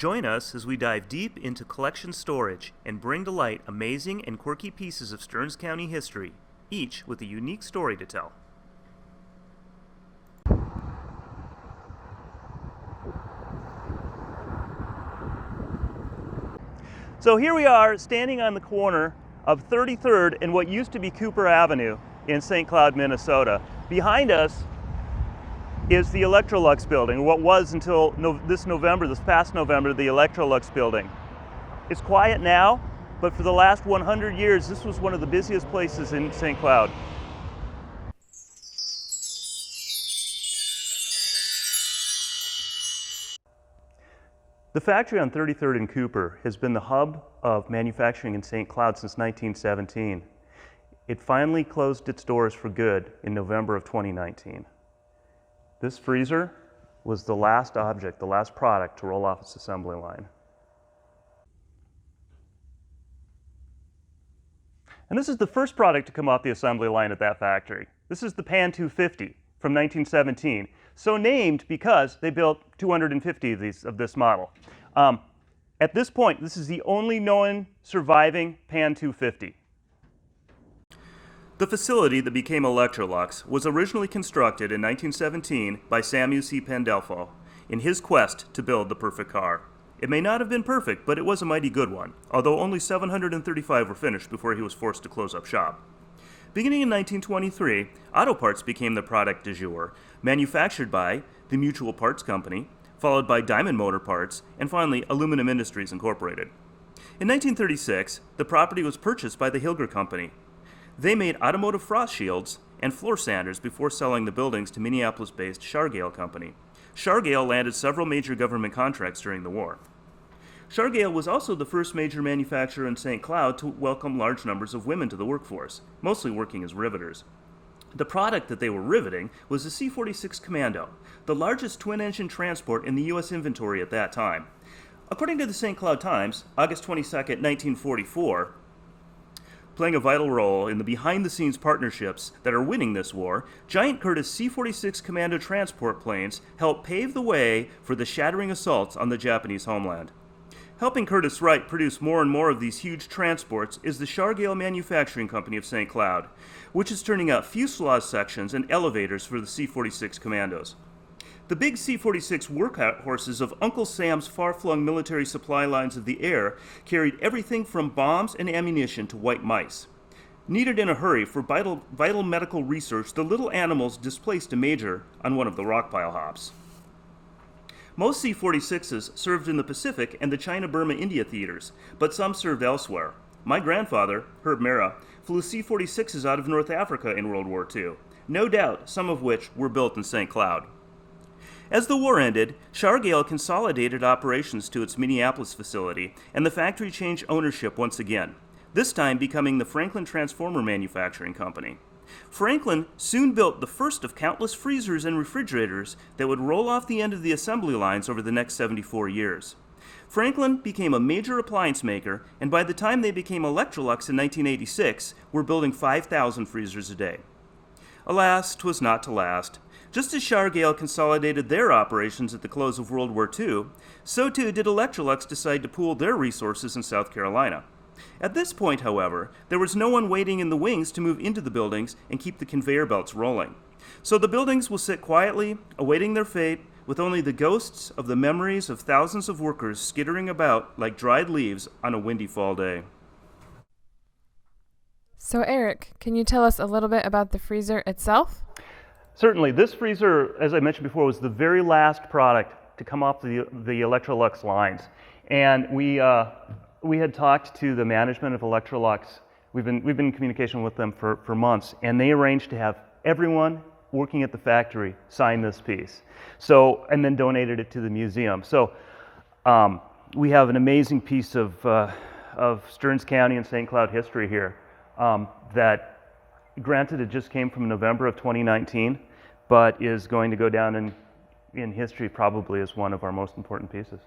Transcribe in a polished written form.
Join us as we dive deep into collection storage and bring to light amazing and quirky pieces of Stearns County history, each with a unique story to tell. So here we are standing on the corner of 33rd and what used to be Cooper Avenue in St. Cloud, Minnesota. Behind us is the Electrolux building, what was until this past November, the Electrolux building. It's quiet now, but for the last 100 years, this was one of the busiest places in St. Cloud. The factory on 33rd and Cooper has been the hub of manufacturing in St. Cloud since 1917. It finally closed its doors for good in November of 2019. This freezer was the last object, the last product to roll off its assembly line. And this is the first product to come off the assembly line at that factory. This is the Pan 250 from 1917. So named because they built 250 of this model. At this point, this is the only known surviving Pan 250. The facility that became Electrolux was originally constructed in 1917 by Samuel C. Pandolfo in his quest to build the perfect car. It may not have been perfect, but it was a mighty good one, although only 735 were finished before he was forced to close up shop. Beginning in 1923, auto parts became the product du jour, manufactured by the Mutual Parts Company, followed by Diamond Motor Parts, and finally Aluminum Industries Incorporated. In 1936, the property was purchased by the Hilger Company. They made automotive frost shields and floor sanders before selling the buildings to Minneapolis-based Shargale Company. Shargale landed several major government contracts during the war. Shargale was also the first major manufacturer in St. Cloud to welcome large numbers of women to the workforce, mostly working as riveters. The product that they were riveting was the C-46 Commando, the largest twin-engine transport in the U.S. inventory at that time. According to the St. Cloud Times, August 22, 1944, playing a vital role in the behind-the-scenes partnerships that are winning this war, Giant Curtiss C-46 Commando transport planes helped pave the way for the shattering assaults on the Japanese homeland. Helping Curtiss-Wright produce more and more of these huge transports is the Shargale Manufacturing Company of St. Cloud, which is turning out fuselage sections and elevators for the C-46 Commandos. The big C-46 workhorses of Uncle Sam's far-flung military supply lines of the air carried everything from bombs and ammunition to white mice. Needed in a hurry for vital medical research, the little animals displaced a major on one of the rockpile hops. Most C-46s served in the Pacific and the China-Burma-India theaters, but some served elsewhere. My grandfather, Herb Mera, flew C-46s out of North Africa in World War II, no doubt some of which were built in St. Cloud. As the war ended, Shargale consolidated operations to its Minneapolis facility, and the factory changed ownership once again, this time becoming the Franklin Transformer Manufacturing Company. Franklin soon built the first of countless freezers and refrigerators that would roll off the end of the assembly lines over the next 74 years. Franklin became a major appliance maker, and by the time they became Electrolux in 1986, were building 5,000 freezers a day. Alas, 'twas not to last. Just as Shargale consolidated their operations at the close of World War II, so too did Electrolux decide to pool their resources in South Carolina. At this point, however, there was no one waiting in the wings to move into the buildings and keep the conveyor belts rolling. So the buildings will sit quietly, awaiting their fate, with only the ghosts of the memories of thousands of workers skittering about like dried leaves on a windy fall day. So Eric, can you tell us a little bit about the freezer itself? Certainly. This freezer, as I mentioned before, was the very last product to come off the Electrolux lines. And we had talked to the management of Electrolux. We've been in communication with them for months, and they arranged to have everyone working at the factory sign this piece. So, and then donated it to the museum. So we have an amazing piece of Stearns County and St. Cloud history here that, granted, it just came from November of 2019, but is going to go down in history probably as one of our most important pieces.